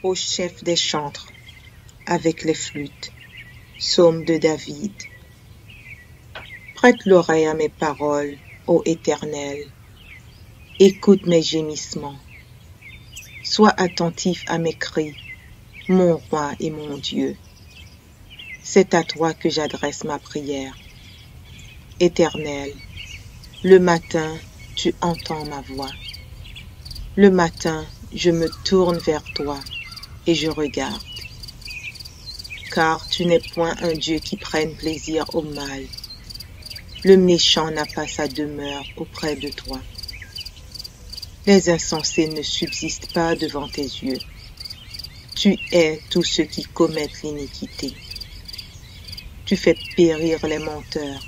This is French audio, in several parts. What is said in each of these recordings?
Au chef des chantres, avec les flûtes, psaume de David. Prête l'oreille à mes paroles, ô Éternel. Écoute mes gémissements. Sois attentif à mes cris, mon roi et mon Dieu. C'est à toi que j'adresse ma prière. Éternel, le matin, tu entends ma voix. Le matin, je me tourne vers toi et je regarde. Car tu n'es point un Dieu qui prenne plaisir au mal. Le méchant n'a pas sa demeure auprès de toi. Les insensés ne subsistent pas devant tes yeux. Tu hais tous ceux qui commettent l'iniquité. Tu fais périr les menteurs.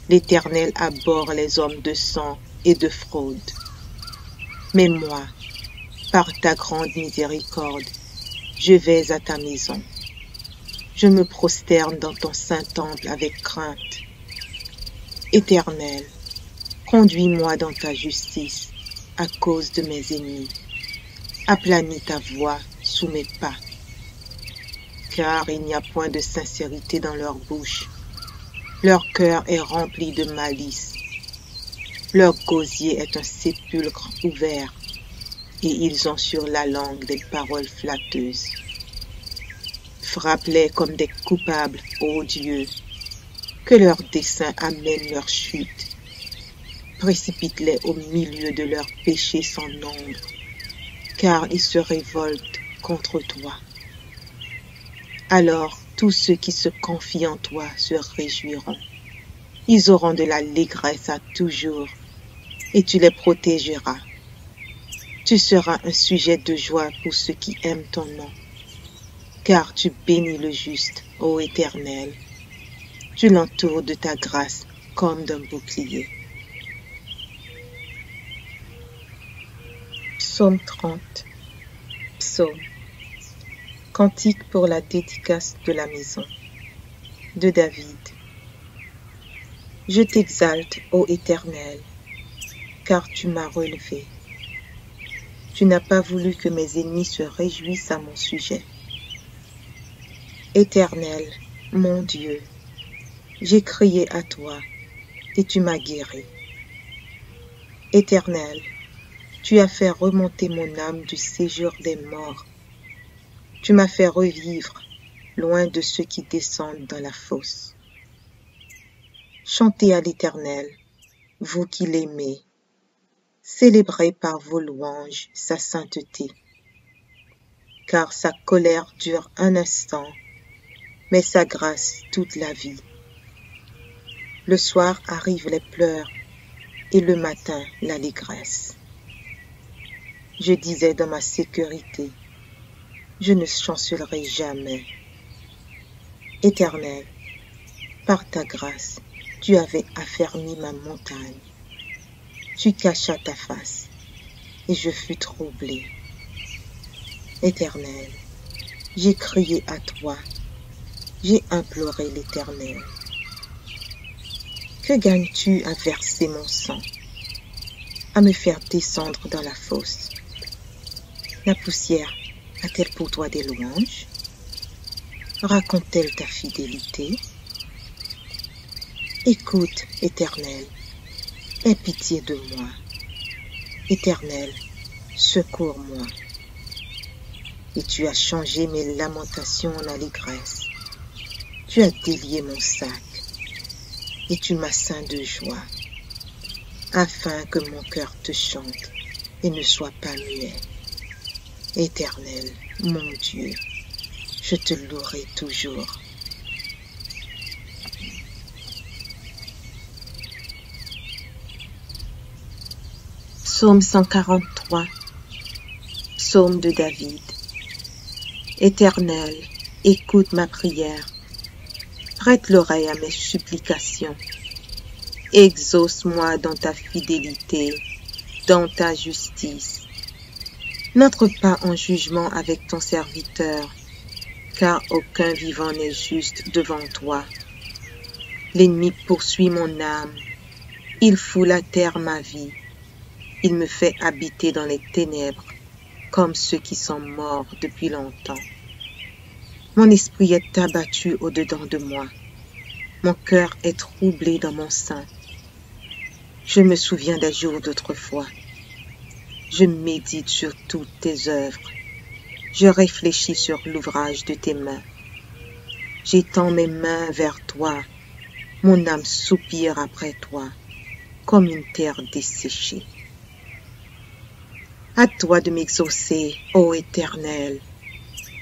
L'Éternel abhorre les hommes de sang et de fraude. Mais moi, par ta grande miséricorde, je vais à ta maison. Je me prosterne dans ton saint temple avec crainte. Éternel, conduis-moi dans ta justice à cause de mes ennemis. Aplanis ta voix sous mes pas. Car il n'y a point de sincérité dans leur bouche. Leur cœur est rempli de malice. Leur gosier est un sépulcre ouvert, et ils ont sur la langue des paroles flatteuses. Frappe-les comme des coupables, ô Dieu, que leurs desseins amènent leur chute. Précipite-les au milieu de leurs péchés sans nombre, car ils se révoltent contre toi. Alors tous ceux qui se confient en toi se réjouiront. Ils auront de l'allégresse à toujours, et tu les protégeras. Tu seras un sujet de joie pour ceux qui aiment ton nom, car tu bénis le juste, ô Éternel. Tu l'entoures de ta grâce comme d'un bouclier. Psaume 30. Psaume. Cantique pour la dédicace de la maison. De David. Je t'exalte, ô Éternel, car tu m'as relevé. Tu n'as pas voulu que mes ennemis se réjouissent à mon sujet. Éternel, mon Dieu, j'ai crié à toi et tu m'as guéri. Éternel, tu as fait remonter mon âme du séjour des morts. Tu m'as fait revivre loin de ceux qui descendent dans la fosse. Chantez à l'Éternel, vous qui l'aimez. Célébrez par vos louanges sa sainteté. Car sa colère dure un instant, mais sa grâce toute la vie. Le soir arrivent les pleurs et le matin l'allégresse. Je disais dans ma sécurité, je ne chancellerai jamais. Éternel, par ta grâce, tu avais affermi ma montagne. Tu cachas ta face, et je fus troublé. Éternel, j'ai crié à toi, j'ai imploré l'Éternel. Que gagnes-tu à verser mon sang, à me faire descendre dans la fosse? La poussière a-t-elle pour toi des louanges? Raconte-t-elle ta fidélité? Écoute, Éternel, aie pitié de moi. Éternel, secours-moi. Et tu as changé mes lamentations en allégresse. Tu as délié mon sac, et tu m'as ceint de joie, afin que mon cœur te chante et ne soit pas muet. Éternel, mon Dieu, je te louerai toujours. Psaume 143. Psaume de David. Éternel, écoute ma prière. Prête l'oreille à mes supplications. Exauce-moi dans ta fidélité, dans ta justice. N'entre pas en jugement avec ton serviteur, car aucun vivant n'est juste devant toi. L'ennemi poursuit mon âme, il foule à terre ma vie, il me fait habiter dans les ténèbres, comme ceux qui sont morts depuis longtemps. Mon esprit est abattu au-dedans de moi. Mon cœur est troublé dans mon sein. Je me souviens des jours d'autrefois. Je médite sur toutes tes œuvres. Je réfléchis sur l'ouvrage de tes mains. J'étends mes mains vers toi. Mon âme soupire après toi, comme une terre desséchée. À toi de m'exaucer, ô Éternel.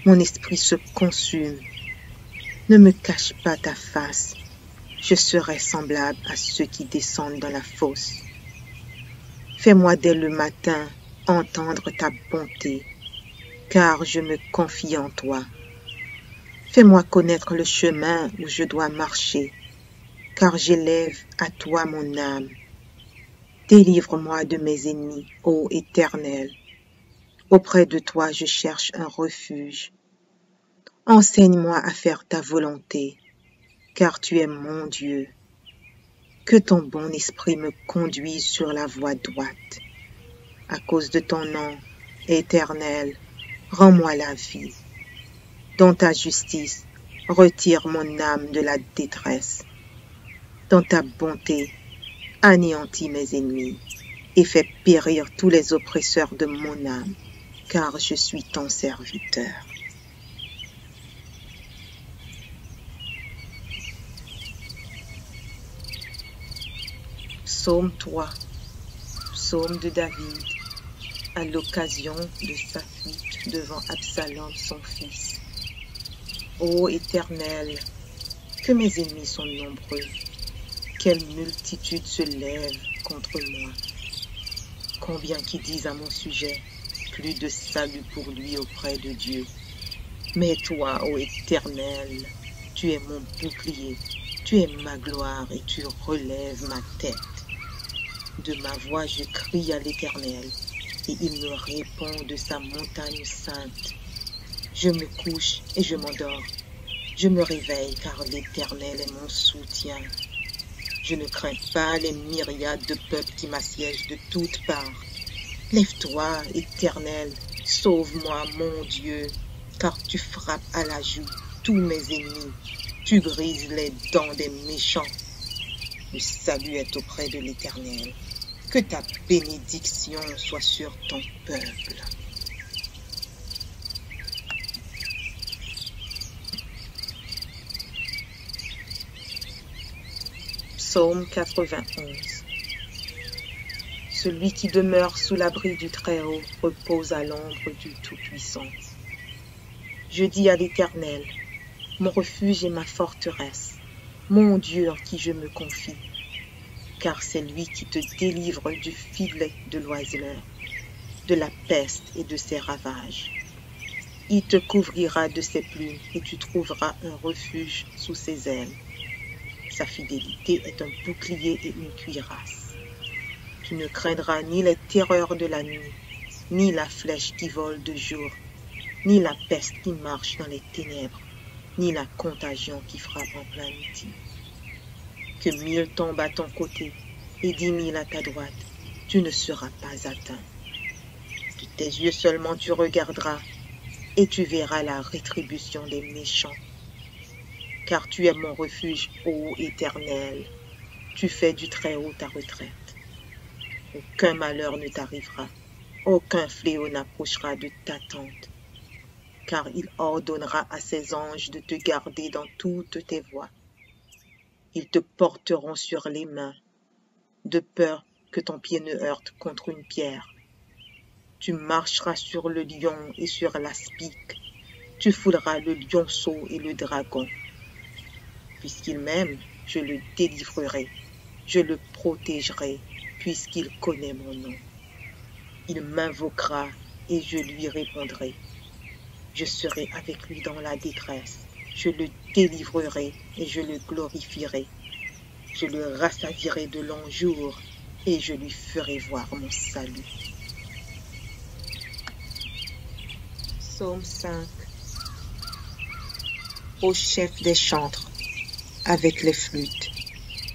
Mon esprit se consume. Ne me cache pas ta face. Je serai semblable à ceux qui descendent dans la fosse. Fais-moi dès le matin entendre ta bonté, car je me confie en toi. Fais-moi connaître le chemin où je dois marcher, car j'élève à toi mon âme. Délivre-moi de mes ennemis, ô Éternel. Auprès de toi je cherche un refuge. Enseigne-moi à faire ta volonté, car tu es mon Dieu. Que ton bon esprit me conduise sur la voie droite. À cause de ton nom, Éternel, rends-moi la vie. Dans ta justice, retire mon âme de la détresse. Dans ta bonté, anéantis mes ennemis et fais périr tous les oppresseurs de mon âme, car je suis ton serviteur. Psaume 3, psaume de David, à l'occasion de sa fuite devant Absalom son fils. Ô Éternel, que mes ennemis sont nombreux, quelle multitude se lève contre moi. Combien qui disent à mon sujet, plus de salut pour lui auprès de Dieu. Mais toi, ô Éternel, tu es mon bouclier, tu es ma gloire et tu relèves ma tête. De ma voix je crie à l'Éternel, et il me répond de sa montagne sainte. Je me couche et je m'endors. Je me réveille car l'Éternel est mon soutien. Je ne crains pas les myriades de peuples qui m'assiègent de toutes parts. Lève-toi, Éternel, sauve-moi, mon Dieu, car tu frappes à la joue tous mes ennemis. Tu brises les dents des méchants. Le salut est auprès de l'Éternel. Que ta bénédiction soit sur ton peuple. Psaume 91. Celui qui demeure sous l'abri du Très-Haut repose à l'ombre du Tout-Puissant. Je dis à l'Éternel, mon refuge et ma forteresse, mon Dieu en qui je me confie, car c'est lui qui te délivre du filet de l'oiseleur, de la peste et de ses ravages. Il te couvrira de ses plumes et tu trouveras un refuge sous ses ailes. Sa fidélité est un bouclier et une cuirasse. Tu ne craindras ni les terreurs de la nuit, ni la flèche qui vole de jour, ni la peste qui marche dans les ténèbres, ni la contagion qui frappe en plein midi. Que 1000 tombent à ton côté et 10 000 à ta droite, tu ne seras pas atteint. De tes yeux seulement tu regarderas et tu verras la rétribution des méchants. Car tu es mon refuge, ô Éternel, tu fais du Très-Haut ta retraite. Aucun malheur ne t'arrivera, aucun fléau n'approchera de ta tente, car il ordonnera à ses anges de te garder dans toutes tes voies. Ils te porteront sur les mains, de peur que ton pied ne heurte contre une pierre. Tu marcheras sur le lion et sur l'aspic, tu fouleras le lionceau et le dragon. Puisqu'il m'aime, je le délivrerai, je le protégerai, puisqu'il connaît mon nom. Il m'invoquera et je lui répondrai. Je serai avec lui dans la détresse, je le délivrerai et je le glorifierai. Je le rassavirai de longs jours et je lui ferai voir mon salut. Psaume 5. Au chef des chantres, avec les flûtes.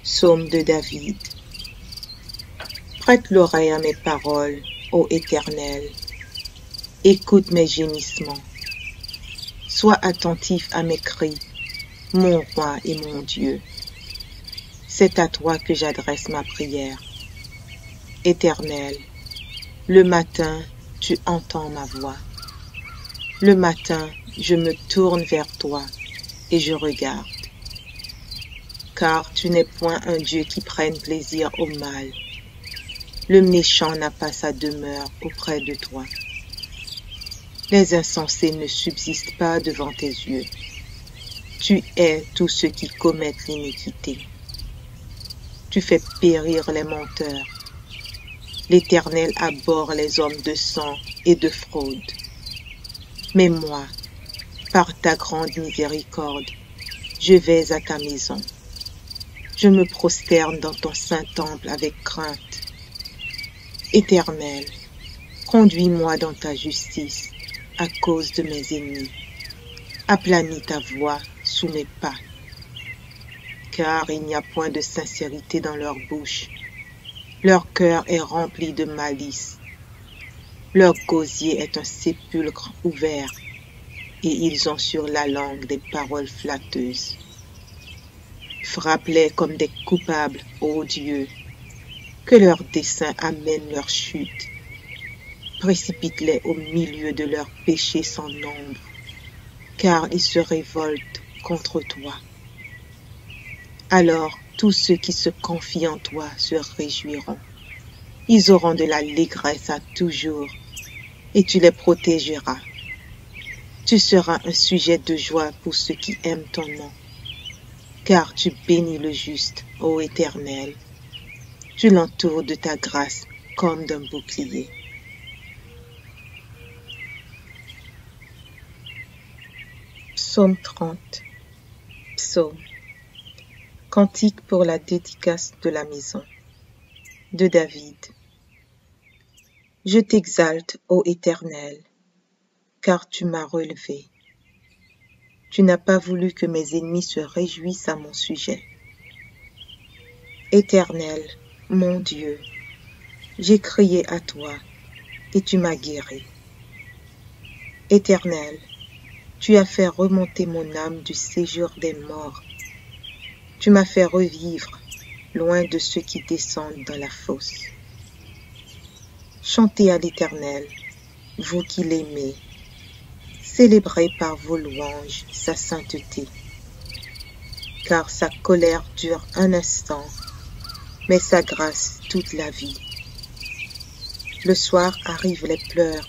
Psaume de David. Prête l'oreille à mes paroles, ô Éternel. écoute mes gémissements. Sois attentif à mes cris, mon roi et mon Dieu. C'est à toi que j'adresse ma prière. Éternel, le matin, tu entends ma voix. Le matin, je me tourne vers toi et je regarde. Car tu n'es point un Dieu qui prenne plaisir au mal. Le méchant n'a pas sa demeure auprès de toi. Les insensés ne subsistent pas devant tes yeux. Tu hais tous ceux qui commettent l'iniquité. Tu fais périr les menteurs. L'Éternel abhorre les hommes de sang et de fraude. Mais moi, par ta grande miséricorde, je vais à ta maison. Je me prosterne dans ton saint temple avec crainte. Éternel, conduis-moi dans ta justice à cause de mes ennemis. Aplanis ta voix sous mes pas. Car il n'y a point de sincérité dans leur bouche. Leur cœur est rempli de malice. Leur gosier est un sépulcre ouvert, et ils ont sur la langue des paroles flatteuses. Frappe-les comme des coupables, ô Dieu, que leurs desseins amènent leur chute. Précipite-les au milieu de leurs péchés sans nombre, car ils se révoltent contre toi. Alors tous ceux qui se confient en toi se réjouiront. Ils auront de l'allégresse à toujours, et tu les protégeras. Tu seras un sujet de joie pour ceux qui aiment ton nom, car tu bénis le juste, ô Éternel. Tu l'entoures de ta grâce comme d'un bouclier. Psaume 30. Psaume. Cantique pour la dédicace de la maison. De David. Je t'exalte, ô Éternel, car tu m'as relevé. Tu n'as pas voulu que mes ennemis se réjouissent à mon sujet. Éternel, mon Dieu, j'ai crié à toi, et tu m'as guéri. Éternel, tu as fait remonter mon âme du séjour des morts. Tu m'as fait revivre, loin de ceux qui descendent dans la fosse. Chantez à l'Éternel, vous qui l'aimez. Célébrez par vos louanges sa sainteté. Car sa colère dure un instant, mais sa grâce toute la vie. Le soir arrivent les pleurs,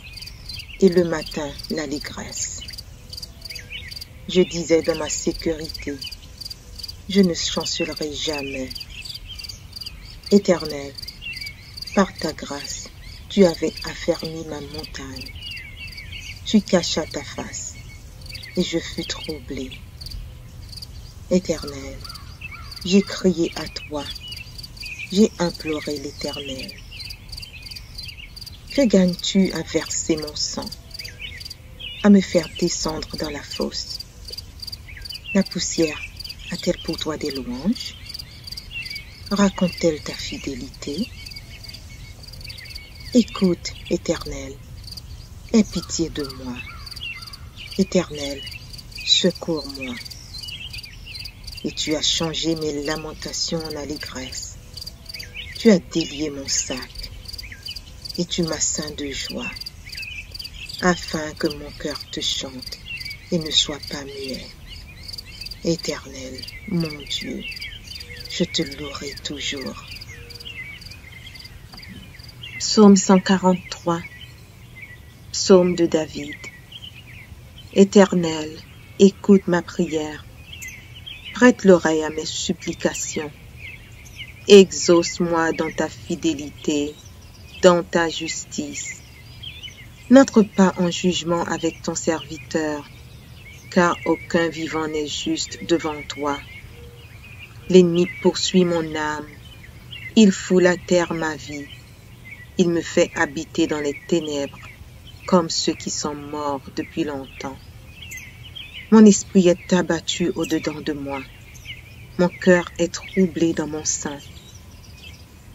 et le matin l'allégresse. Je disais dans ma sécurité, je ne chancellerai jamais. Éternel, par ta grâce, tu avais affermi ma montagne. Tu cachas ta face, et je fus troublé. Éternel, j'ai crié à toi, j'ai imploré l'Éternel. Que gagnes-tu à verser mon sang, à me faire descendre dans la fosse? La poussière a-t-elle pour toi des louanges? Raconte-t-elle ta fidélité? Écoute, Éternel, aie pitié de moi. Éternel, secours-moi. Et tu as changé mes lamentations en allégresse. Tu as délié mon sac, et tu m'as ceint de joie, afin que mon cœur te chante et ne soit pas muet. Éternel, mon Dieu, je te louerai toujours. Psaume 143. Psaume de David. Éternel, écoute ma prière. Prête l'oreille à mes supplications. Exauce-moi dans ta fidélité, dans ta justice. N'entre pas en jugement avec ton serviteur, car aucun vivant n'est juste devant toi. L'ennemi poursuit mon âme, il foule à terre ma vie, il me fait habiter dans les ténèbres, comme ceux qui sont morts depuis longtemps. Mon esprit est abattu au-dedans de moi, mon cœur est troublé dans mon sein.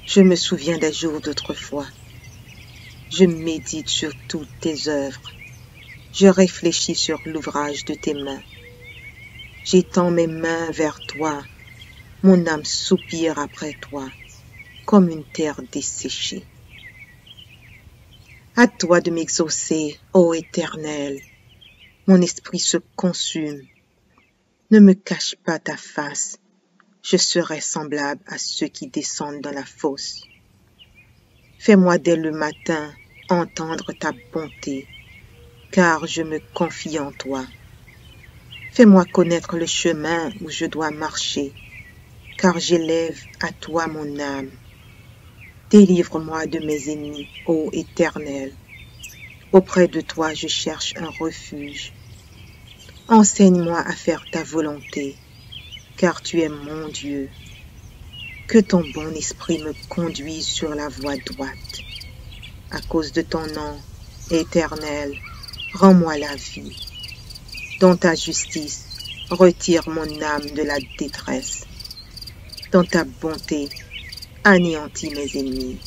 Je me souviens des jours d'autrefois, Je médite sur toutes tes œuvres. Je réfléchis sur l'ouvrage de tes mains. J'étends mes mains vers toi. Mon âme soupire après toi, comme une terre desséchée. À toi de m'exaucer, ô Éternel. Mon esprit se consume. Ne me cache pas ta face. Je serai semblable à ceux qui descendent dans la fosse. Fais-moi dès le matin entendre ta bonté, car je me confie en toi. Fais-moi connaître le chemin où je dois marcher, car j'élève à toi mon âme. Délivre-moi de mes ennemis, ô Éternel. Auprès de toi je cherche un refuge. Enseigne-moi à faire ta volonté, car tu es mon Dieu. Que ton bon esprit me conduise sur la voie droite. À cause de ton nom, Éternel, rends-moi la vie. Dans ta justice, retire mon âme de la détresse. Dans ta bonté, anéantis mes ennemis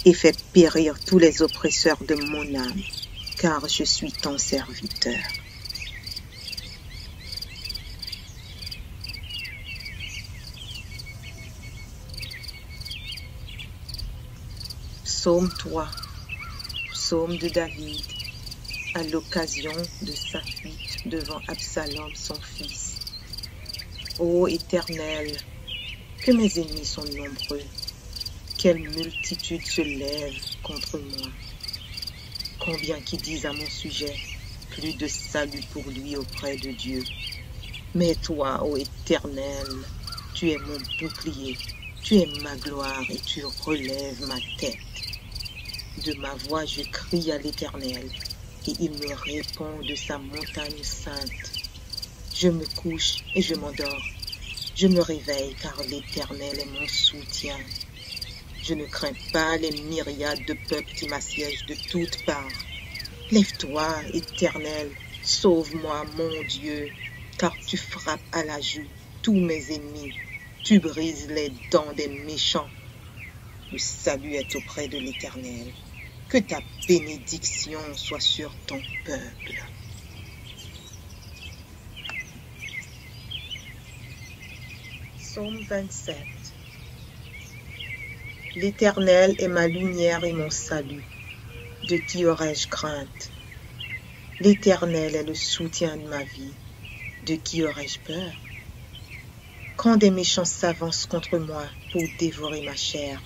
et fais périr tous les oppresseurs de mon âme, car je suis ton serviteur. Psaume 3, psaume de David, à l'occasion de sa fuite devant Absalom son fils. Ô Éternel, que mes ennemis sont nombreux, quelle multitude se lève contre moi. Combien qui disent à mon sujet, plus de salut pour lui auprès de Dieu. Mais toi, ô Éternel, tu es mon bouclier, tu es ma gloire et tu relèves ma tête. De ma voix je crie à l'Éternel, et il me répond de sa montagne sainte. Je me couche et je m'endors. Je me réveille car l'Éternel est mon soutien. Je ne crains pas les myriades de peuples qui m'assiègent de toutes parts. Lève-toi, Éternel, sauve-moi, mon Dieu, car tu frappes à la joue tous mes ennemis. Tu brises les dents des méchants. Le salut est auprès de l'Éternel. Que ta bénédiction soit sur ton peuple. Psaume 27. L'Éternel est ma lumière et mon salut. De qui aurais-je crainte? L'Éternel est le soutien de ma vie. De qui aurais-je peur? Quand des méchants s'avancent contre moi pour dévorer ma chair,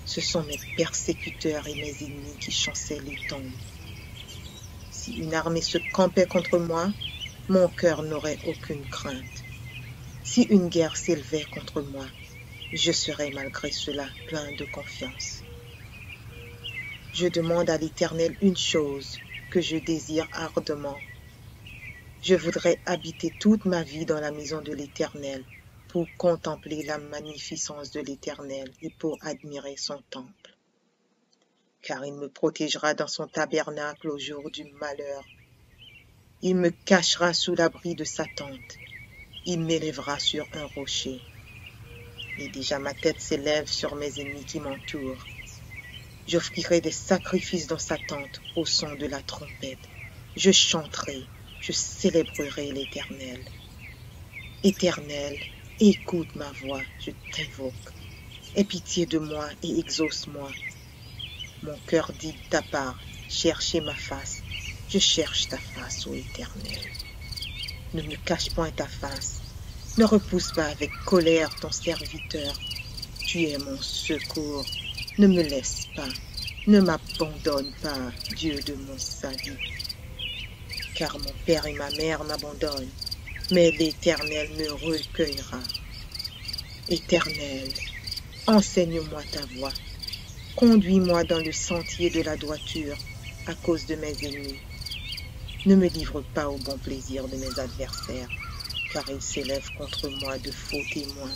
ce sont mes persécuteurs et mes ennemis qui chancellent et tombent. Si une armée se campait contre moi, mon cœur n'aurait aucune crainte. Si une guerre s'élevait contre moi, je serais malgré cela plein de confiance. Je demande à l'Éternel une chose que je désire ardemment. Je voudrais habiter toute ma vie dans la maison de l'Éternel, pour contempler la magnificence de l'Éternel et pour admirer son temple. Car il me protégera dans son tabernacle au jour du malheur. Il me cachera sous l'abri de sa tente. Il m'élèvera sur un rocher. Et déjà ma tête s'élève sur mes ennemis qui m'entourent. J'offrirai des sacrifices dans sa tente au son de la trompette. Je chanterai, je célébrerai l'Éternel. Éternel, écoute ma voix, je t'invoque. Aie pitié de moi et exauce-moi. Mon cœur dit de ta part, cherchez ma face. Je cherche ta face, ô Éternel. Ne me cache point ta face. Ne repousse pas avec colère ton serviteur. Tu es mon secours. Ne me laisse pas. Ne m'abandonne pas, Dieu de mon salut. Car mon père et ma mère m'abandonnent, mais l'Éternel me recueillera. Éternel, enseigne-moi ta voie. Conduis-moi dans le sentier de la droiture à cause de mes ennemis. Ne me livre pas au bon plaisir de mes adversaires, car ils s'élèvent contre moi de faux témoins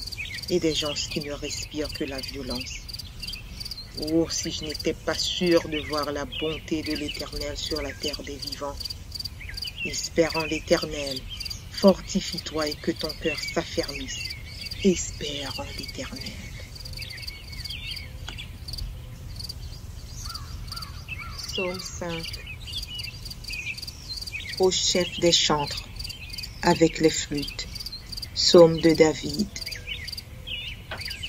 et des gens qui ne respirent que la violence. Oh, si je n'étais pas sûr de voir la bonté de l'Éternel sur la terre des vivants. Espère en l'Éternel, fortifie-toi et que ton cœur s'affermisse. Espère en l'Éternel. Psaume 5. Au chef des chantres, avec les flûtes. Psaume de David.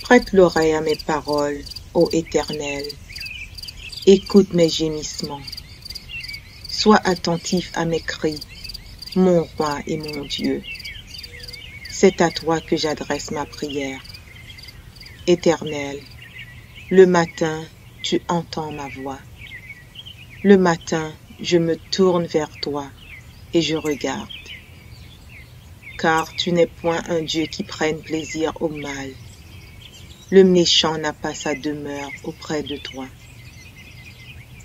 Prête l'oreille à mes paroles, ô Éternel. Écoute mes gémissements. Sois attentif à mes cris, mon roi et mon Dieu. C'est à toi que j'adresse ma prière. Éternel, le matin, tu entends ma voix. Le matin, je me tourne vers toi et je regarde. Car tu n'es point un Dieu qui prenne plaisir au mal. Le méchant n'a pas sa demeure auprès de toi.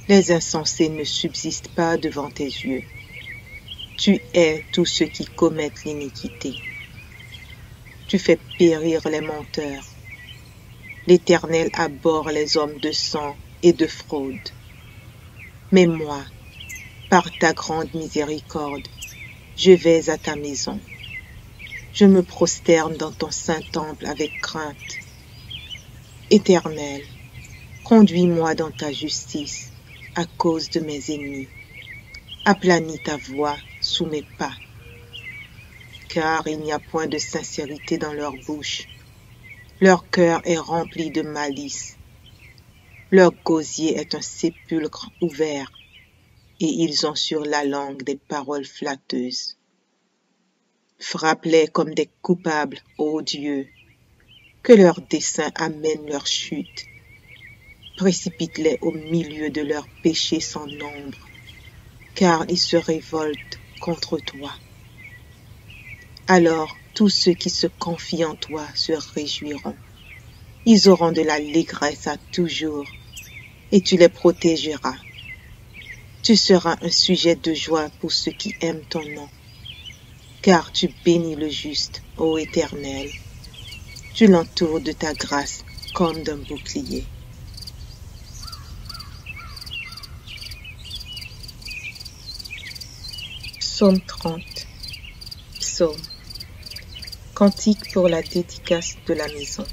Les insensés ne subsistent pas devant tes yeux. Tu hais tous ceux qui commettent l'iniquité. Tu fais périr les menteurs. L'Éternel abhorre les hommes de sang et de fraude. Mais moi, par ta grande miséricorde, je vais à ta maison. Je me prosterne dans ton saint temple avec crainte. Éternel, conduis-moi dans ta justice à cause de mes ennemis. Aplanis ta voix sous mes pas. Car il n'y a point de sincérité dans leur bouche. Leur cœur est rempli de malice. Leur gosier est un sépulcre ouvert, et ils ont sur la langue des paroles flatteuses. Frappe-les comme des coupables, ô Dieu, que leurs desseins amènent leur chute. Précipite-les au milieu de leurs péchés sans nombre, car ils se révoltent contre toi. Alors tous ceux qui se confient en toi se réjouiront. Ils auront de l'allégresse à toujours, et tu les protégeras. Tu seras un sujet de joie pour ceux qui aiment ton nom, car tu bénis le juste, ô Éternel. Tu l'entoures de ta grâce comme d'un bouclier. Psaume 30. Psaume. Cantique pour la dédicace de la maison.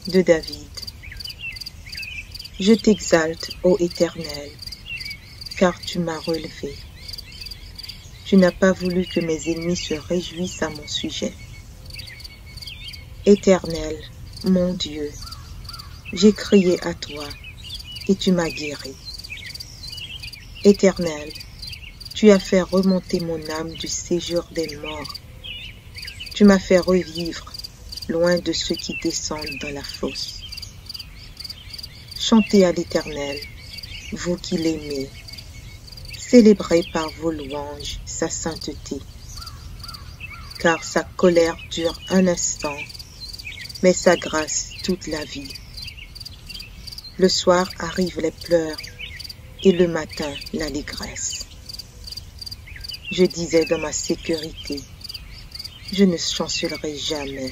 De David. Je t'exalte, ô Éternel, car tu m'as relevé. Tu n'as pas voulu que mes ennemis se réjouissent à mon sujet. Éternel, mon Dieu, j'ai crié à toi et tu m'as guéri. Éternel, tu as fait remonter mon âme du séjour des morts. Tu m'as fait revivre loin de ceux qui descendent dans la fosse. Chantez à l'Éternel, vous qui l'aimez. Célébrez par vos louanges sa sainteté. Car sa colère dure un instant, mais sa grâce toute la vie. Le soir arrivent les pleurs et le matin l'allégresse. Je disais dans ma sécurité, je ne chancellerai jamais.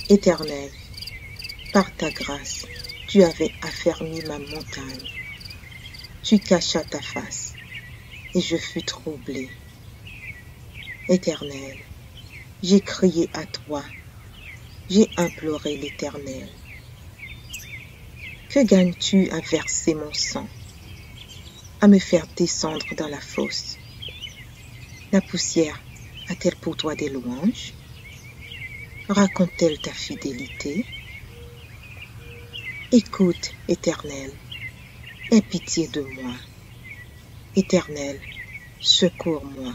Éternel, par ta grâce, tu avais affermi ma montagne. Tu cachas ta face, et je fus troublé. Éternel, j'ai crié à toi, j'ai imploré l'Éternel. Que gagnes-tu à verser mon sang, à me faire descendre dans la fosse? La poussière a-t-elle pour toi des louanges? Raconte-t-elle ta fidélité? Écoute, Éternel, aie pitié de moi. Éternel, secours-moi.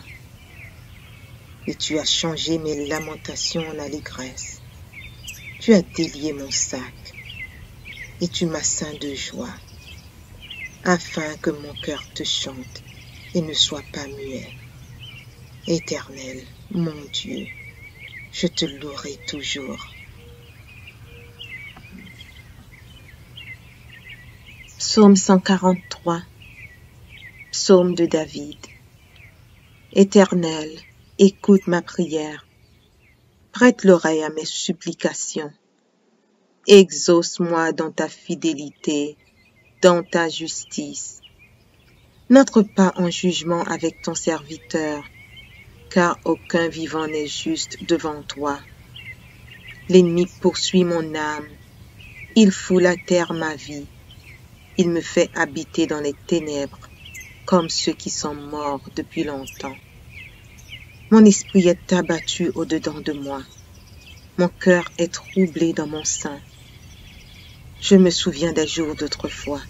Et tu as changé mes lamentations en allégresse. Tu as délié mon sac, et tu m'as ceint de joie, afin que mon cœur te chante et ne soit pas muet. Éternel, mon Dieu, je te louerai toujours. Psaume 143. Psaume de David. Éternel, écoute ma prière. Prête l'oreille à mes supplications. Exauce-moi dans ta fidélité, dans ta justice. N'entre pas en jugement avec ton serviteur, car aucun vivant n'est juste devant toi. L'ennemi poursuit mon âme, il foule à terre ma vie. Il me fait habiter dans les ténèbres, comme ceux qui sont morts depuis longtemps. Mon esprit est abattu au-dedans de moi. Mon cœur est troublé dans mon sein. Je me souviens des jours d'autrefois.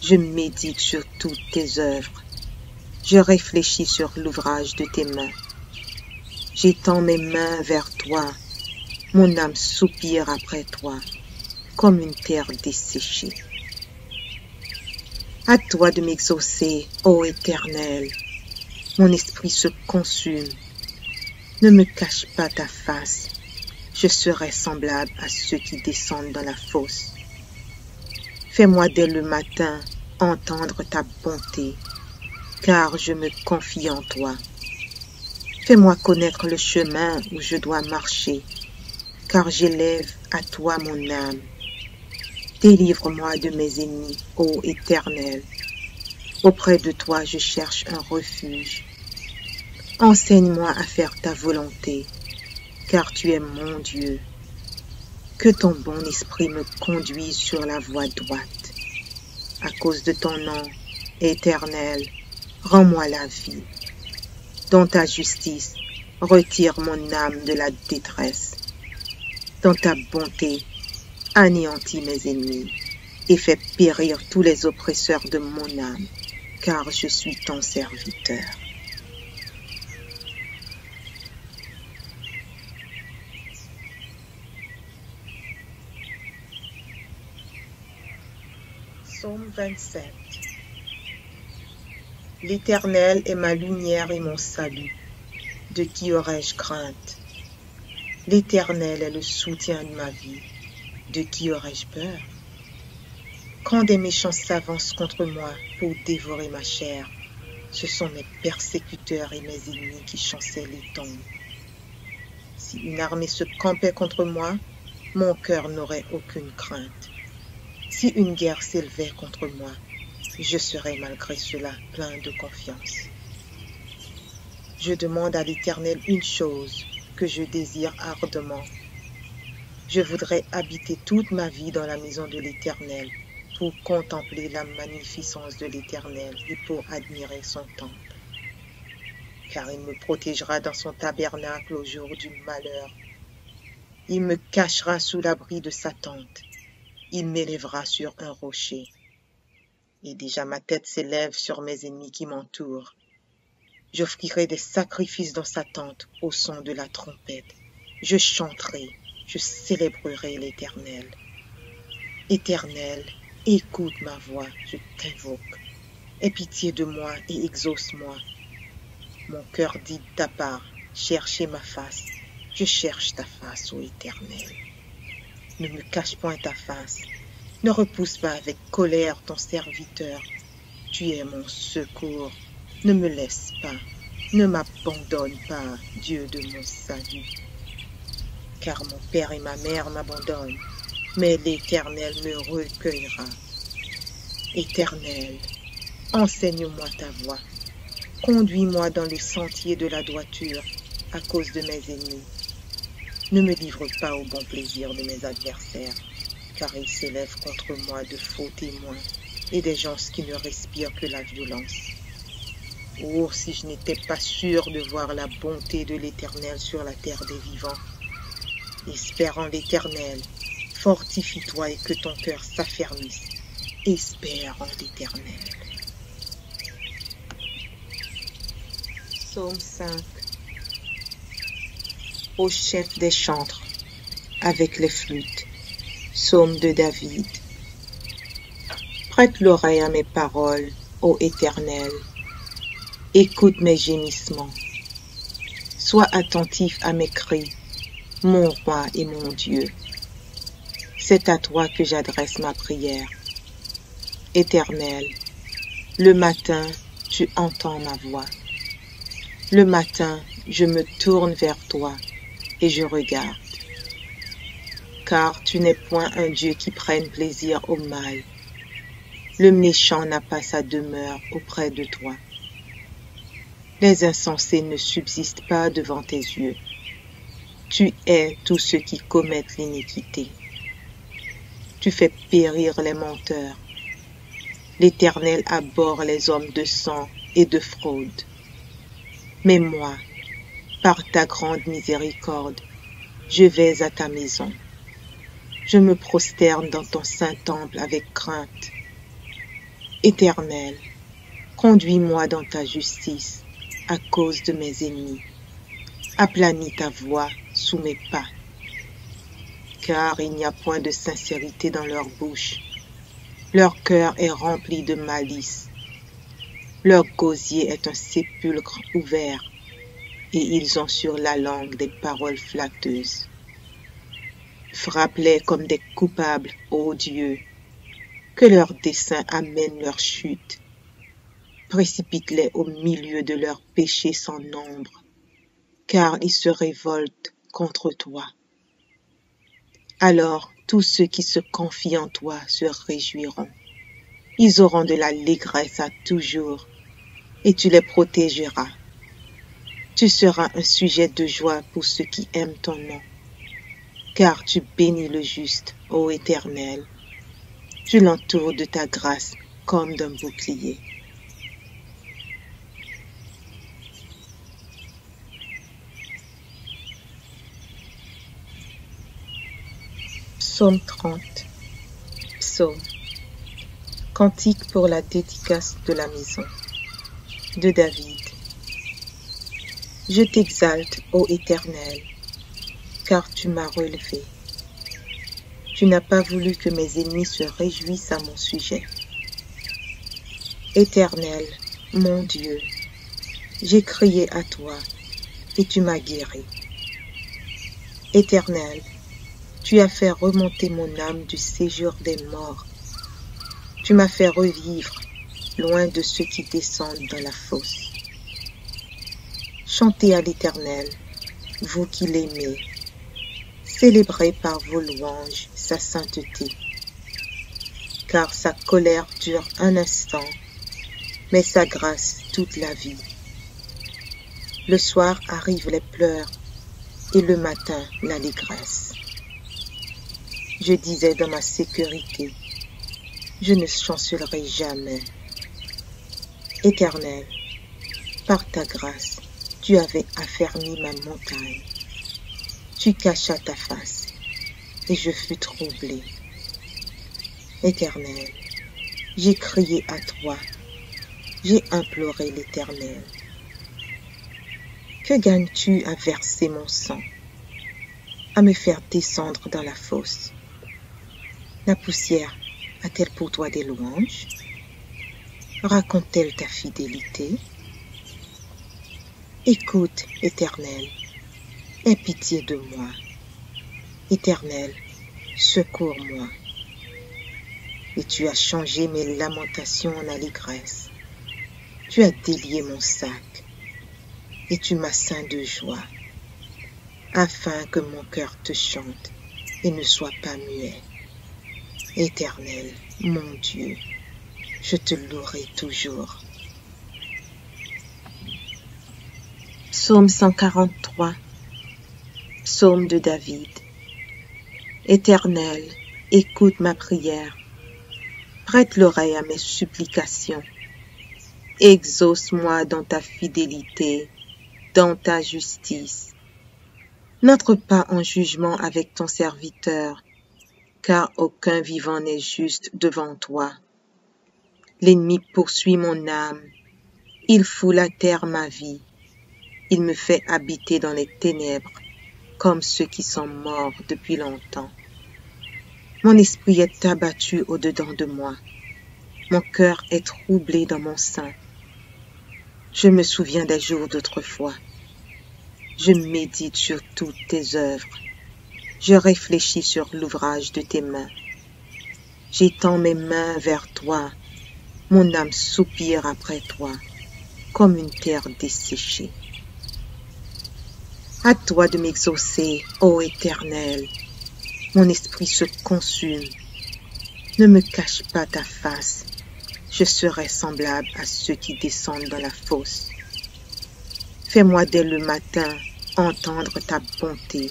Je médite sur toutes tes œuvres. Je réfléchis sur l'ouvrage de tes mains. J'étends mes mains vers toi. Mon âme soupire après toi, comme une terre desséchée. À toi de m'exaucer, ô Éternel. Mon esprit se consume. Ne me cache pas ta face. Je serai semblable à ceux qui descendent dans la fosse. Fais-moi dès le matin entendre ta bonté, car je me confie en toi. Fais-moi connaître le chemin où je dois marcher, car j'élève à toi mon âme. Délivre-moi de mes ennemis, ô Éternel. Auprès de toi je cherche un refuge. Enseigne-moi à faire ta volonté, car tu es mon Dieu. Que ton bon esprit me conduise sur la voie droite. À cause de ton nom, Éternel, rends-moi la vie. Dans ta justice, retire mon âme de la détresse. Dans ta bonté, anéantis mes ennemis et fais périr tous les oppresseurs de mon âme, car je suis ton serviteur. Psaume 27. L'Éternel est ma lumière et mon salut. De qui aurais-je crainte? L'Éternel est le soutien de ma vie. De qui aurais-je peur? Quand des méchants s'avancent contre moi pour dévorer ma chair, ce sont mes persécuteurs et mes ennemis qui chancellent les tombes. Si une armée se campait contre moi, mon cœur n'aurait aucune crainte. Si une guerre s'élevait contre moi, je serais malgré cela plein de confiance. Je demande à l'Éternel une chose que je désire ardemment. Je voudrais habiter toute ma vie dans la maison de l'Éternel pour contempler la magnificence de l'Éternel et pour admirer son temple. Car il me protégera dans son tabernacle au jour du malheur. Il me cachera sous l'abri de sa tente. Il m'élèvera sur un rocher. Et déjà ma tête s'élève sur mes ennemis qui m'entourent. J'offrirai des sacrifices dans sa tente au son de la trompette. Je chanterai, je célébrerai l'Éternel. Éternel, écoute ma voix, je t'invoque. Aie pitié de moi et exauce-moi. Mon cœur dit de ta part, cherchez ma face. Je cherche ta face, ô Éternel. Ne me cache point ta face. Ne repousse pas avec colère ton serviteur. Tu es mon secours. Ne me laisse pas. Ne m'abandonne pas, Dieu de mon salut. Car mon père et ma mère m'abandonnent, mais l'Éternel me recueillera. Éternel, enseigne-moi ta voie. Conduis-moi dans le sentier de la droiture à cause de mes ennemis. Ne me livre pas au bon plaisir de mes adversaires, car ils s'élèvent contre moi de faux témoins et des gens qui ne respirent que la violence. Oh, si je n'étais pas sûr de voir la bonté de l'Éternel sur la terre des vivants. Espère en l'Éternel, fortifie-toi et que ton cœur s'affermisse. Espère en l'Éternel. Psaume 5. Au chef des chantres, avec les flûtes. Psaume de David. Prête l'oreille à mes paroles, ô Éternel. Écoute mes gémissements. Sois attentif à mes cris, mon roi et mon Dieu. C'est à toi que j'adresse ma prière. Éternel, le matin, tu entends ma voix. Le matin, je me tourne vers toi et je regarde. Car tu n'es point un Dieu qui prenne plaisir au mal. Le méchant n'a pas sa demeure auprès de toi. Les insensés ne subsistent pas devant tes yeux. Tu hais tous ceux qui commettent l'iniquité. Tu fais périr les menteurs L'Éternel abhorre les hommes de sang et de fraude. Mais moi, par ta grande miséricorde, je vais à ta maison. Je me prosterne dans ton saint temple avec crainte. Éternel, conduis-moi dans ta justice à cause de mes ennemis. Aplanis ta voix sous mes pas. Car il n'y a point de sincérité dans leur bouche. Leur cœur est rempli de malice. Leur gosier est un sépulcre ouvert, et ils ont sur la langue des paroles flatteuses. Frappe-les comme des coupables, ô Dieu, que leurs desseins amènent leur chute. Précipite-les au milieu de leurs péchés sans nombre, car ils se révoltent contre toi. Alors tous ceux qui se confient en toi se réjouiront. Ils auront de l'allégresse à toujours, et tu les protégeras. Tu seras un sujet de joie pour ceux qui aiment ton nom, car tu bénis le juste, ô Éternel. Tu l'entoures de ta grâce comme d'un bouclier. Psaume 30. Psaume. Cantique pour la dédicace de la maison. De David. Je t'exalte, ô Éternel, car tu m'as relevé. Tu n'as pas voulu que mes ennemis se réjouissent à mon sujet. Éternel, mon Dieu, j'ai crié à toi, et tu m'as guéri. Éternel, tu as fait remonter mon âme du séjour des morts. Tu m'as fait revivre, loin de ceux qui descendent dans la fosse. Chantez à l'Éternel, vous qui l'aimez. Célébrez par vos louanges sa sainteté. Car sa colère dure un instant, mais sa grâce toute la vie. Le soir arrivent les pleurs, et le matin l'allégresse. Je disais dans ma sécurité, je ne chancellerai jamais. Éternel, par ta grâce, tu avais affermi ma montagne. Tu cachas ta face, et je fus troublé. Éternel, j'ai crié à toi, j'ai imploré l'Éternel. Que gagnes-tu à verser mon sang, à me faire descendre dans la fosse? La poussière a-t-elle pour toi des louanges? Raconte-t-elle ta fidélité? Écoute, Éternel, aie pitié de moi. Éternel, secours-moi. Et tu as changé mes lamentations en allégresse. Tu as délié mon sac, et tu m'as ceint de joie, afin que mon cœur te chante et ne soit pas muet. Éternel, mon Dieu, je te louerai toujours. Psaume 143. Psaume de David. Éternel, écoute ma prière. Prête l'oreille à mes supplications. Exauce-moi dans ta fidélité, dans ta justice. N'entre pas en jugement avec ton serviteur, car aucun vivant n'est juste devant toi. L'ennemi poursuit mon âme, il foule à terre ma vie, il me fait habiter dans les ténèbres, comme ceux qui sont morts depuis longtemps. Mon esprit est abattu au-dedans de moi, mon cœur est troublé dans mon sein. Je me souviens des jours d'autrefois, je médite sur toutes tes œuvres. Je réfléchis sur l'ouvrage de tes mains. J'étends mes mains vers toi. Mon âme soupire après toi, comme une terre desséchée. À toi de m'exaucer, ô Éternel. Mon esprit se consume. Ne me cache pas ta face. Je serai semblable à ceux qui descendent dans la fosse. Fais-moi dès le matin entendre ta bonté,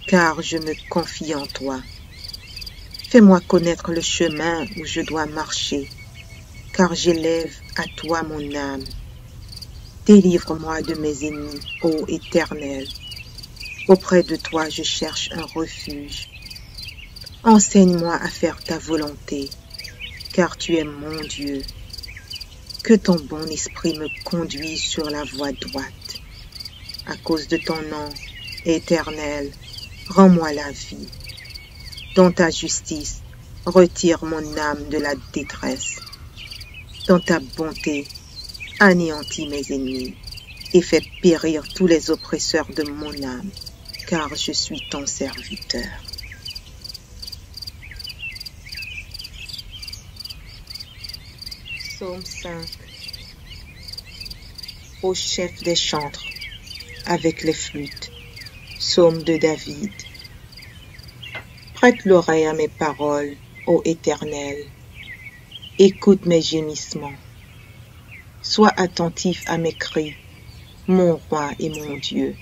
car je me confie en toi. Fais-moi connaître le chemin où je dois marcher, car j'élève à toi mon âme. Délivre-moi de mes ennemis, ô Éternel. Auprès de toi je cherche un refuge. Enseigne-moi à faire ta volonté, car tu es mon Dieu. Que ton bon esprit me conduise sur la voie droite. À cause de ton nom, Éternel, rends-moi la vie. Dans ta justice, retire mon âme de la détresse. Dans ta bonté, anéantis mes ennemis et fais périr tous les oppresseurs de mon âme, car je suis ton serviteur. Psaume 5. Au chef des chantres, avec les flûtes. Psaume de David. Prête l'oreille à mes paroles, ô Éternel. Écoute mes gémissements. Sois attentif à mes cris, mon roi et mon Dieu.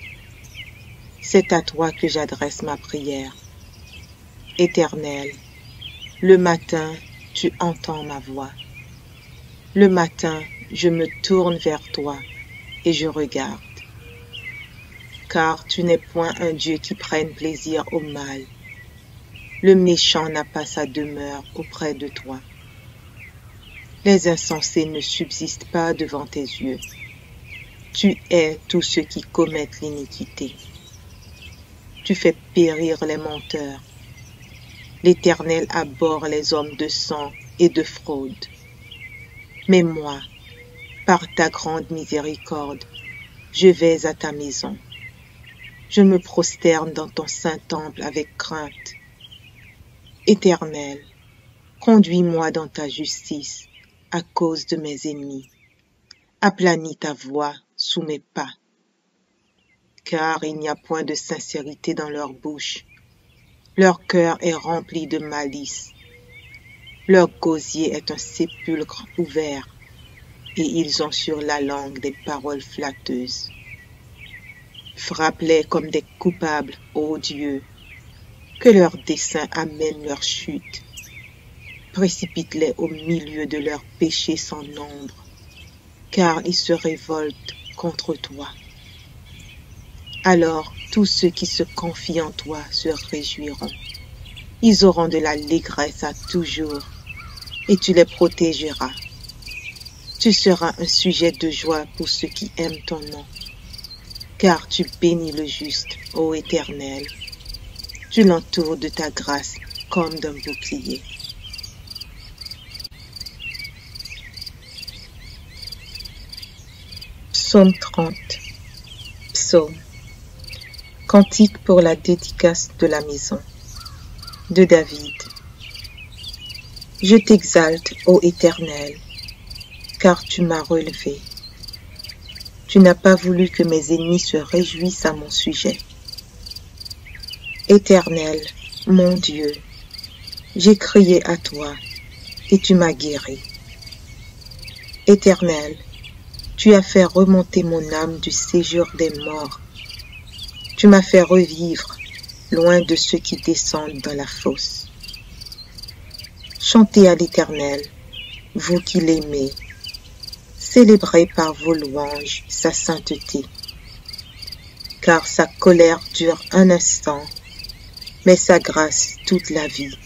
C'est à toi que j'adresse ma prière. Éternel, le matin, tu entends ma voix. Le matin, je me tourne vers toi et je regarde. Car tu n'es point un Dieu qui prenne plaisir au mal. Le méchant n'a pas sa demeure auprès de toi. Les insensés ne subsistent pas devant tes yeux. Tu hais tous ceux qui commettent l'iniquité. Tu fais périr les menteurs. L'Éternel abhorre les hommes de sang et de fraude. Mais moi, par ta grande miséricorde, je vais à ta maison. Je me prosterne dans ton saint temple avec crainte. Éternel, conduis-moi dans ta justice à cause de mes ennemis. Aplanis ta voix sous mes pas. Car il n'y a point de sincérité dans leur bouche. Leur cœur est rempli de malice. Leur gosier est un sépulcre ouvert, et ils ont sur la langue des paroles flatteuses. Frappe-les comme des coupables, ô Dieu, que leurs desseins amènent leur chute. Précipite-les au milieu de leurs péchés sans nombre, car ils se révoltent contre toi. Alors tous ceux qui se confient en toi se réjouiront. Ils auront de l'allégresse à toujours, et tu les protégeras. Tu seras un sujet de joie pour ceux qui aiment ton nom, car tu bénis le juste, ô Éternel. Tu l'entoures de ta grâce comme d'un bouclier. Psaume 30. Psaume. Cantique pour la dédicace de la maison. De David. Je t'exalte, ô Éternel, car tu m'as relevé. Tu n'as pas voulu que mes ennemis se réjouissent à mon sujet. Éternel, mon Dieu, j'ai crié à toi et tu m'as guéri. Éternel, tu as fait remonter mon âme du séjour des morts. Tu m'as fait revivre loin de ceux qui descendent dans la fosse. Chantez à l'Éternel, vous qui l'aimez. Célébrez par vos louanges sa sainteté. Car sa colère dure un instant, mais sa grâce toute la vie.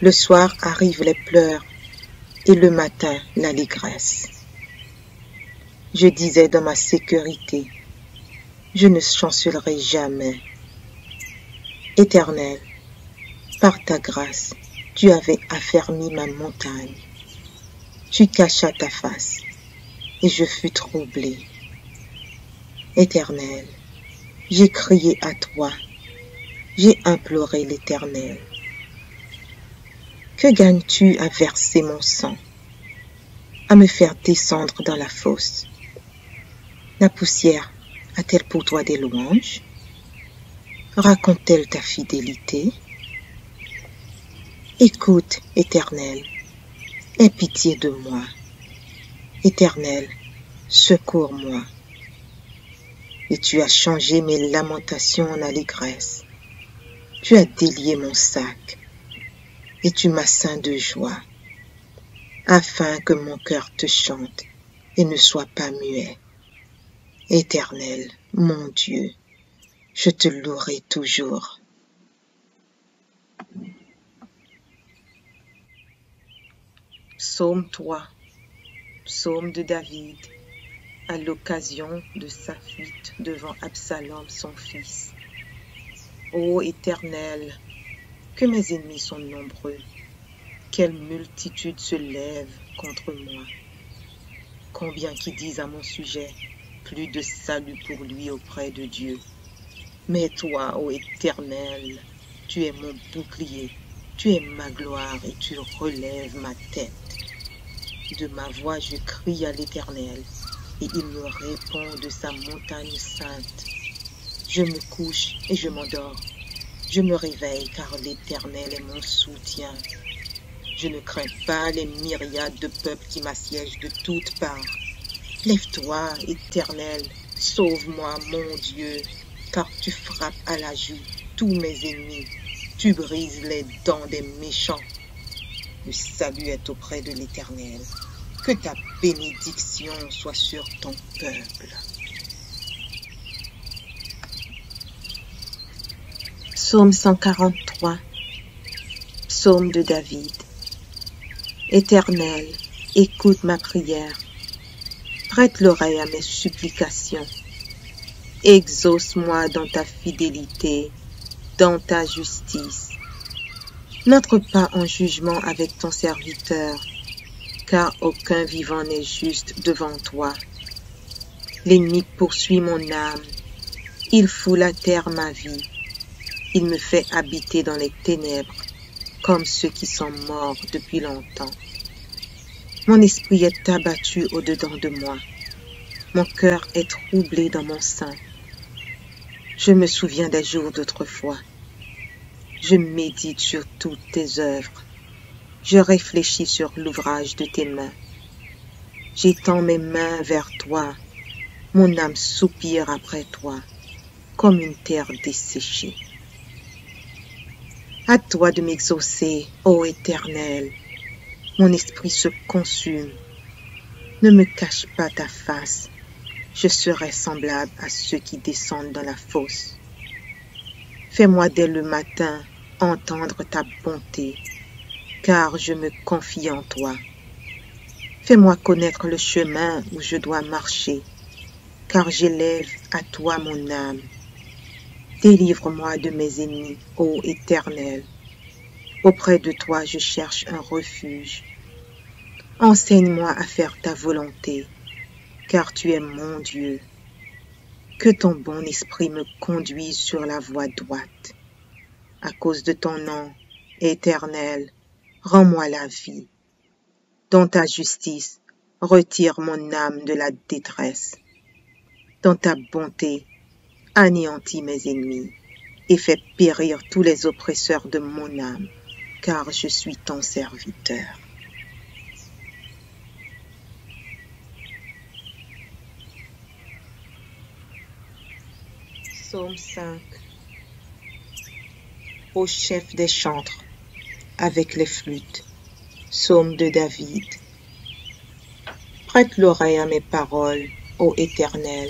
Le soir arrivent les pleurs et le matin l'allégresse. Je disais dans ma sécurité, je ne chancellerai jamais. Éternel, par ta grâce, tu avais affermi ma montagne. Tu cachas ta face, et je fus troublé. Éternel, j'ai crié à toi, j'ai imploré l'Éternel. Que gagnes-tu à verser mon sang, à me faire descendre dans la fosse? La poussière a-t-elle pour toi des louanges? Raconte-t-elle ta fidélité? Écoute, Éternel, aie pitié de moi. Éternel, secours-moi. Et tu as changé mes lamentations en allégresse. Tu as délié mon sac, et tu m'as ceint de joie. afin que mon cœur te chante et ne soit pas muet. Éternel, mon Dieu, je te louerai toujours. Psaume 3, psaume de David, à l'occasion de sa fuite devant Absalom son fils. Ô Éternel, que mes ennemis sont nombreux, quelle multitude se lève contre moi. Combien qui disent à mon sujet, plus de salut pour lui auprès de Dieu. Mais toi, ô Éternel, tu es mon bouclier, tu es ma gloire et tu relèves ma tête. De ma voix je crie à l'Éternel, et il me répond de sa montagne sainte. Je me couche et je m'endors. Je me réveille car l'Éternel est mon soutien. Je ne crains pas les myriades de peuples qui m'assiègent de toutes parts. Lève-toi, Éternel, sauve-moi, mon Dieu, car tu frappes à la joue tous mes ennemis. Tu brises les dents des méchants. Le salut est auprès de l'Éternel. Que ta bénédiction soit sur ton peuple. Psaume 143, psaume de David. Éternel, écoute ma prière. Prête l'oreille à mes supplications. Exauce-moi dans ta fidélité, dans ta justice. N'entre pas en jugement avec ton serviteur, car aucun vivant n'est juste devant toi. L'ennemi poursuit mon âme, il foule à terre ma vie. Il me fait habiter dans les ténèbres, comme ceux qui sont morts depuis longtemps. Mon esprit est abattu au-dedans de moi. Mon cœur est troublé dans mon sein. Je me souviens des jours d'autrefois. Je médite sur toutes tes œuvres. Je réfléchis sur l'ouvrage de tes mains. J'étends mes mains vers toi. Mon âme soupire après toi, comme une terre desséchée. À toi de m'exaucer, ô Éternel. Mon esprit se consume. Ne me cache pas ta face. Je serai semblable à ceux qui descendent dans la fosse. Fais-moi dès le matin entendre ta bonté, car je me confie en toi. Fais-moi connaître le chemin où je dois marcher, car j'élève à toi mon âme. Délivre-moi de mes ennemis, ô Éternel. Auprès de toi je cherche un refuge. Enseigne-moi à faire ta volonté, car tu es mon Dieu. Que ton bon esprit me conduise sur la voie droite. À cause de ton nom, Éternel, rends-moi la vie. Dans ta justice, retire mon âme de la détresse. Dans ta bonté, anéantis mes ennemis et fais périr tous les oppresseurs de mon âme, car je suis ton serviteur. Psaume 5. Au chef des chantres, avec les flûtes. Psaume de David. Prête l'oreille à mes paroles, ô Éternel.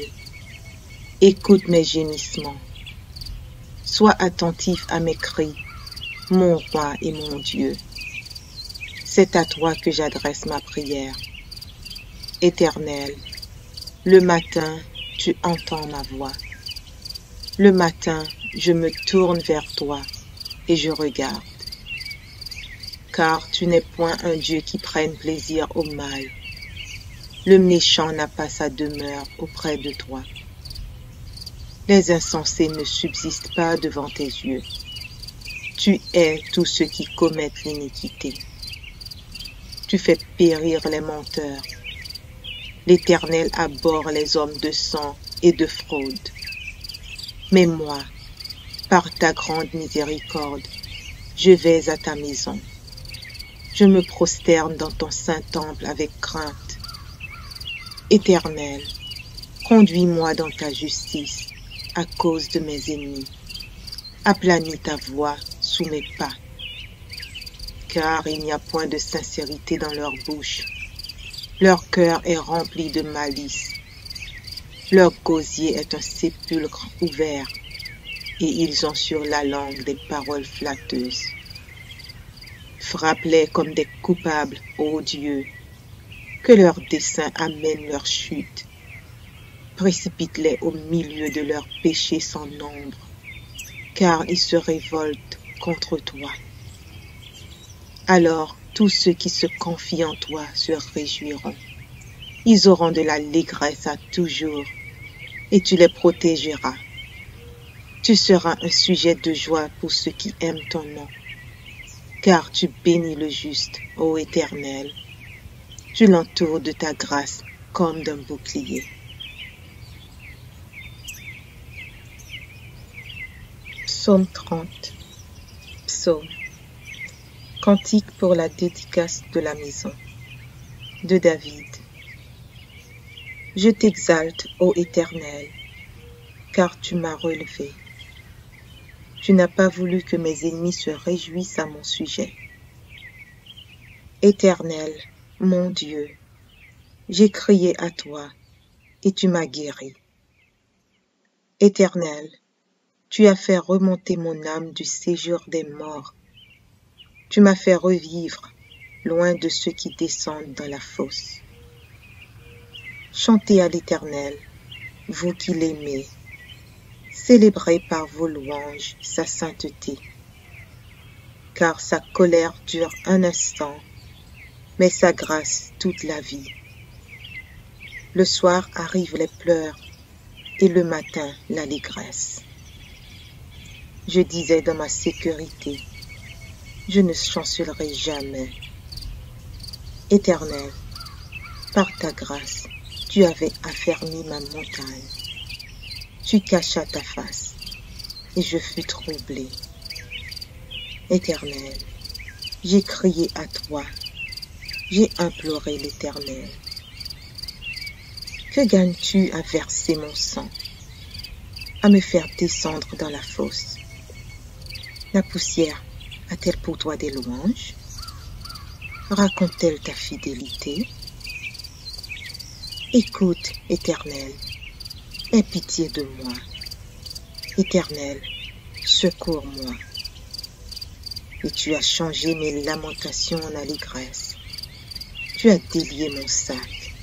Écoute mes gémissements. Sois attentif à mes cris, mon roi et mon Dieu. C'est à toi que j'adresse ma prière. Éternel, le matin, tu entends ma voix. Le matin, je me tourne vers toi et je regarde. Car tu n'es point un Dieu qui prenne plaisir au mal. Le méchant n'a pas sa demeure auprès de toi. Les insensés ne subsistent pas devant tes yeux. Tu hais tous ceux qui commettent l'iniquité. Tu fais périr les menteurs. L'Éternel abhorre les hommes de sang et de fraude. Mais moi, par ta grande miséricorde, je vais à ta maison. Je me prosterne dans ton saint temple avec crainte. Éternel, conduis-moi dans ta justice à cause de mes ennemis. Aplanis ta voie sous mes pas. car il n'y a point de sincérité dans leur bouche. Leur cœur est rempli de malice. Leur gosier est un sépulcre ouvert, et ils ont sur la langue des paroles flatteuses. Frappe-les comme des coupables, ô Dieu, que leurs desseins amènent leur chute. Précipite-les au milieu de leurs péchés sans nombre, car ils se révoltent contre toi. Alors tous ceux qui se confient en toi se réjouiront. Ils auront de l'allégresse à toujours, et tu les protégeras. Tu seras un sujet de joie pour ceux qui aiment ton nom, car tu bénis le juste, ô Éternel. Tu l'entoures de ta grâce comme d'un bouclier. Psaume 30. Psaume. Cantique pour la dédicace de la maison. De David. Je t'exalte, ô Éternel, car tu m'as relevé. Tu n'as pas voulu que mes ennemis se réjouissent à mon sujet. Éternel, mon Dieu, j'ai crié à toi, et tu m'as guéri. Éternel, tu as fait remonter mon âme du séjour des morts. Tu m'as fait revivre, loin de ceux qui descendent dans la fosse. Chantez à l'Éternel, vous qui l'aimez. Célébrez par vos louanges sa sainteté. Car sa colère dure un instant, mais sa grâce toute la vie. Le soir arrivent les pleurs, et le matin l'allégresse. Je disais dans ma sécurité, je ne chancellerai jamais. Éternel, par ta grâce, tu avais affermi ma montagne. Tu cachas ta face, et je fus troublé. Éternel, j'ai crié à toi, j'ai imploré l'Éternel. Que gagnes-tu à verser mon sang, à me faire descendre dans la fosse? La poussière a-t-elle pour toi des louanges? Raconte-t-elle ta fidélité? Écoute, Éternel, aie pitié de moi. Éternel, secours-moi. Et tu as changé mes lamentations en allégresse. Tu as délié mon sac,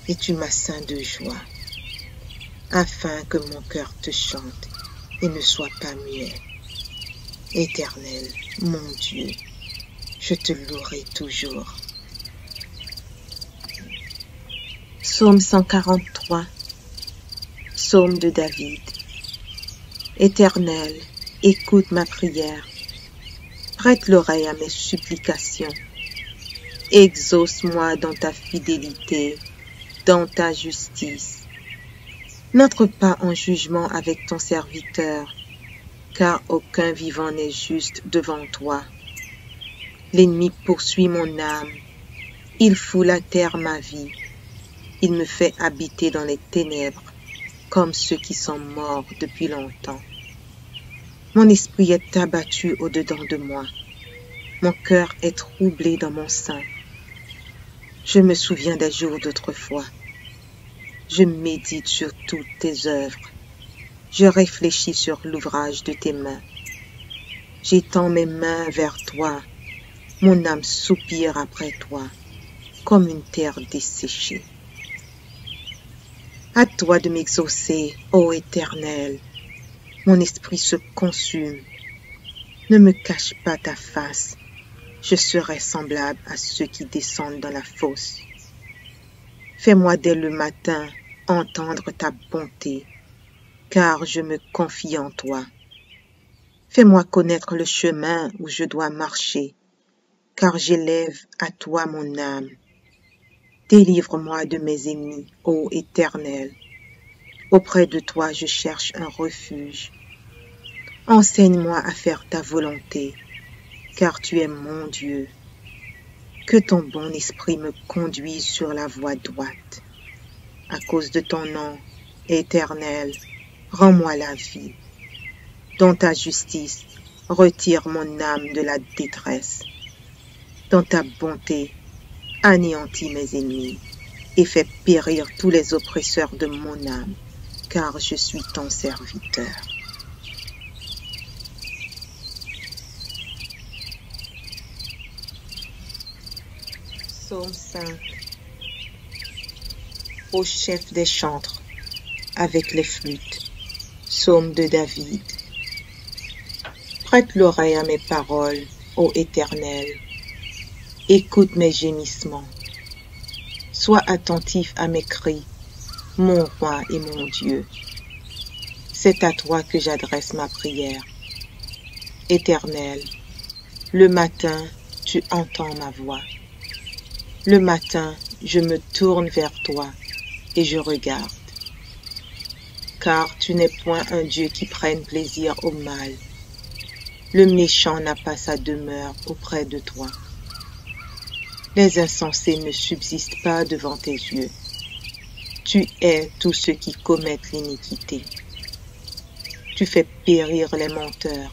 et tu m'as ceint de joie, afin que mon cœur te chante et ne soit pas muet. Éternel, mon Dieu, je te louerai toujours. Psaume 143. Psaume de David. Éternel, écoute ma prière. Prête l'oreille à mes supplications. Exauce-moi dans ta fidélité, dans ta justice. N'entre pas en jugement avec ton serviteur, car aucun vivant n'est juste devant toi. L'ennemi poursuit mon âme, il foule à terre ma vie, il me fait habiter dans les ténèbres, comme ceux qui sont morts depuis longtemps. Mon esprit est abattu au-dedans de moi, mon cœur est troublé dans mon sein. Je me souviens des jours d'autrefois, je médite sur toutes tes œuvres. Je réfléchis sur l'ouvrage de tes mains. J'étends mes mains vers toi. Mon âme soupire après toi, comme une terre desséchée. À toi de m'exaucer, ô Éternel. Mon esprit se consume. Ne me cache pas ta face. Je serai semblable à ceux qui descendent dans la fosse. Fais-moi dès le matin entendre ta bonté, car je me confie en toi. Fais-moi connaître le chemin où je dois marcher, car j'élève à toi mon âme. Délivre-moi de mes ennemis, ô Éternel. Auprès de toi je cherche un refuge. Enseigne-moi à faire ta volonté, car tu es mon Dieu. Que ton bon esprit me conduise sur la voie droite. À cause de ton nom, Éternel, rends-moi la vie. Dans ta justice, retire mon âme de la détresse. Dans ta bonté, anéantis mes ennemis et fais périr tous les oppresseurs de mon âme, car je suis ton serviteur. Psaume 5. Ô chef des chantres, avec les flûtes, psaume de David. Prête l'oreille à mes paroles, ô Éternel. Écoute mes gémissements. Sois attentif à mes cris, mon roi et mon Dieu. C'est à toi que j'adresse ma prière. Éternel, le matin, tu entends ma voix. Le matin, je me tourne vers toi et je regarde. Car tu n'es point un Dieu qui prenne plaisir au mal. Le méchant n'a pas sa demeure auprès de toi. Les insensés ne subsistent pas devant tes yeux. Tu hais tous ceux qui commettent l'iniquité. Tu fais périr les menteurs.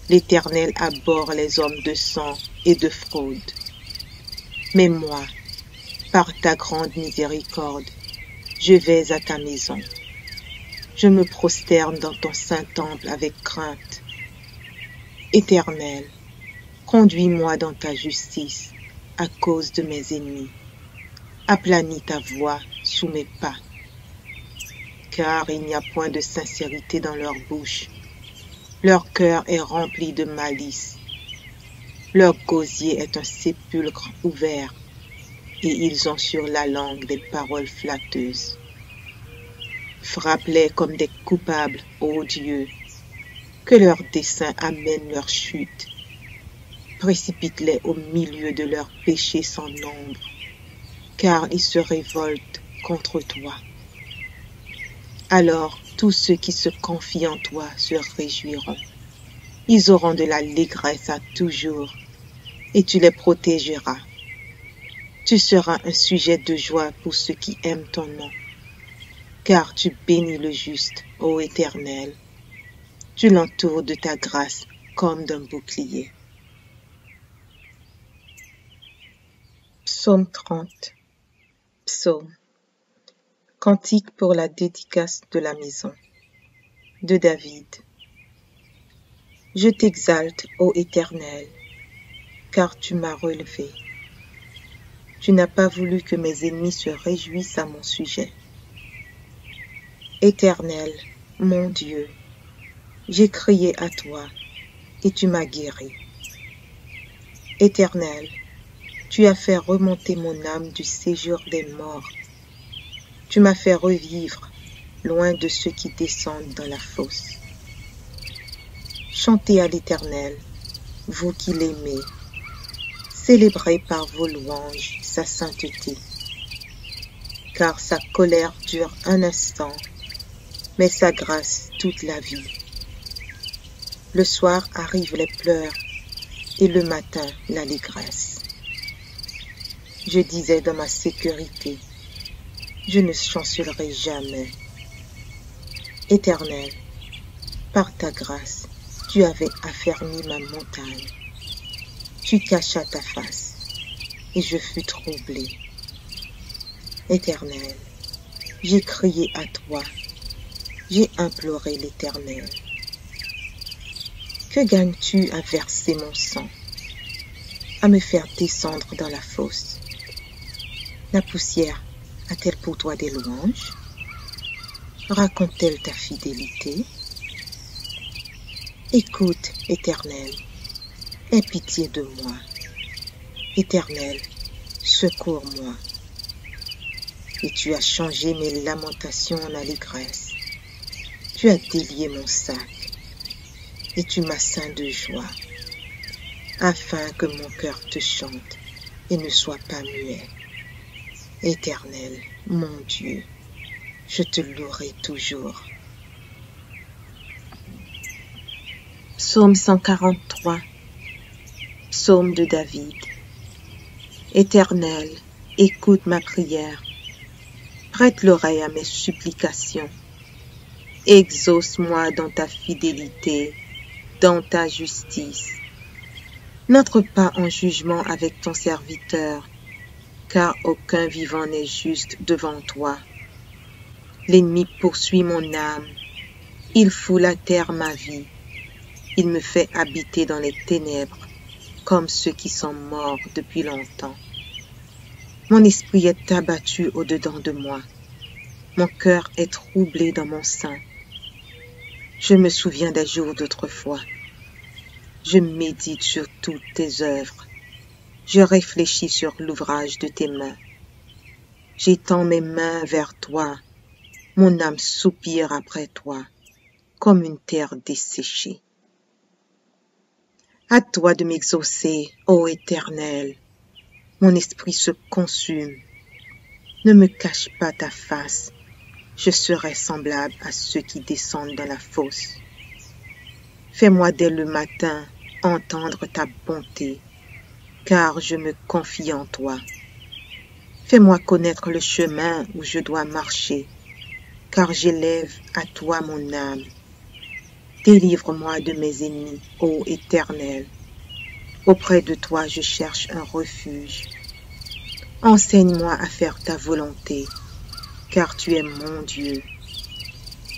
L'Éternel abhorre les hommes de sang et de fraude. Mais moi, par ta grande miséricorde, je vais à ta maison. Je me prosterne dans ton saint temple avec crainte. Éternel, conduis-moi dans ta justice à cause de mes ennemis. Aplanis ta voix sous mes pas. Car il n'y a point de sincérité dans leur bouche. Leur cœur est rempli de malice. Leur gosier est un sépulcre ouvert, et ils ont sur la langue des paroles flatteuses. Frappe-les comme des coupables, ô Dieu, que leurs desseins amènent leur chute. Précipite-les au milieu de leurs péchés sans nombre, car ils se révoltent contre toi. Alors tous ceux qui se confient en toi se réjouiront. Ils auront de l'allégresse à toujours, et tu les protégeras. Tu seras un sujet de joie pour ceux qui aiment ton nom, car tu bénis le juste, ô Éternel. Tu l'entoures de ta grâce comme d'un bouclier. Psaume 30. Psaume. Cantique pour la dédicace de la maison. De David. Je t'exalte, ô Éternel, car tu m'as relevé. Tu n'as pas voulu que mes ennemis se réjouissent à mon sujet. Éternel, mon Dieu, j'ai crié à toi et tu m'as guéri. Éternel, tu as fait remonter mon âme du séjour des morts. Tu m'as fait revivre loin de ceux qui descendent dans la fosse. Chantez à l'Éternel, vous qui l'aimez. Célébrez par vos louanges sa sainteté. Car sa colère dure un instant, mais sa grâce toute la vie. Le soir arrivent les pleurs et le matin l'allégresse. Je disais dans ma sécurité, je ne chancellerai jamais. Éternel, par ta grâce, tu avais affermi ma montagne. Tu cachas ta face, et je fus troublé. Éternel, j'ai crié à toi, j'ai imploré l'Éternel. Que gagnes-tu à verser mon sang, à me faire descendre dans la fosse? La poussière a-t-elle pour toi des louanges? Raconte-t-elle ta fidélité? Écoute, Éternel, aie pitié de moi. Éternel, secours-moi. Et tu as changé mes lamentations en allégresse. Tu as délié mon sac, et tu m'as ceint de joie, afin que mon cœur te chante et ne soit pas muet. Éternel, mon Dieu, je te louerai toujours. Psaume 143. Psaume de David. Éternel, écoute ma prière. Prête l'oreille à mes supplications. Exauce-moi dans ta fidélité, dans ta justice. N'entre pas en jugement avec ton serviteur, car aucun vivant n'est juste devant toi. L'ennemi poursuit mon âme, il foule à terre ma vie, il me fait habiter dans les ténèbres, comme ceux qui sont morts depuis longtemps. Mon esprit est abattu au-dedans de moi, mon cœur est troublé dans mon sein. Je me souviens des jours d'autrefois. Je médite sur toutes tes œuvres. Je réfléchis sur l'ouvrage de tes mains. J'étends mes mains vers toi. Mon âme soupire après toi, comme une terre desséchée. À toi de m'exaucer, ô Éternel. Mon esprit se consume. Ne me cache pas ta face. Je serai semblable à ceux qui descendent dans la fosse. Fais-moi dès le matin entendre ta bonté, car je me confie en toi. Fais-moi connaître le chemin où je dois marcher, car j'élève à toi mon âme. Délivre-moi de mes ennemis, ô Éternel. Auprès de toi je cherche un refuge. Enseigne-moi à faire ta volonté, car tu es mon Dieu.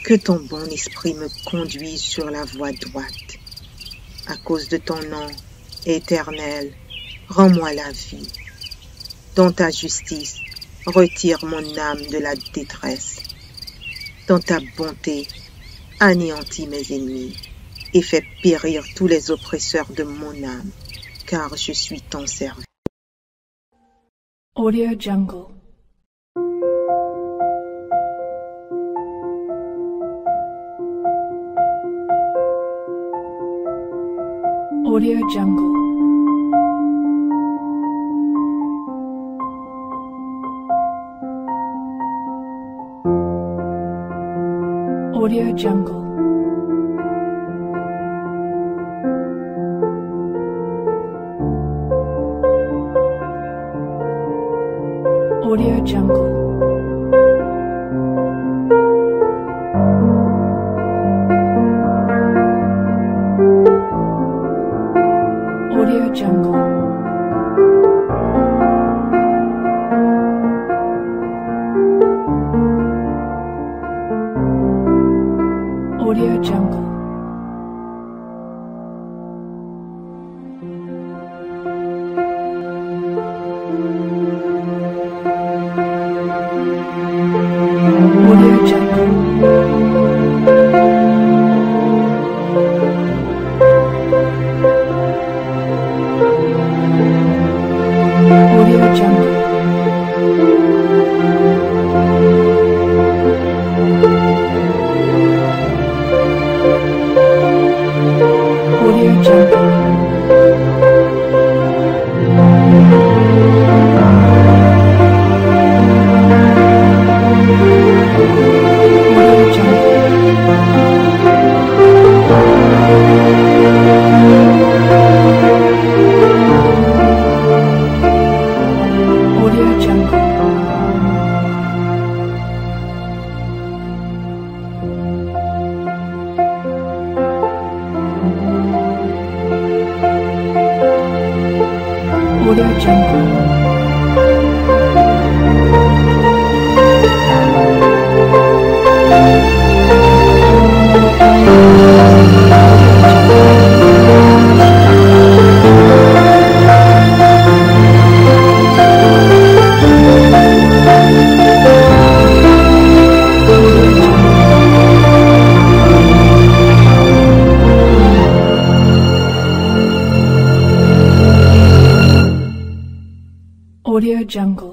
Que ton bon esprit me conduise sur la voie droite. À cause de ton nom, Éternel, rends-moi la vie. Dans ta justice, retire mon âme de la détresse. Dans ta bonté, anéantis mes ennemis et fais périr tous les oppresseurs de mon âme, car je suis ton serviteur. Audio Jungle. Audio Jungle. Audio Jungle. Audio Jungle. Audio Jungle. Audio Jungle. Audio Jungle. Audio Jungle. Audio Jungle. Audio Jungle.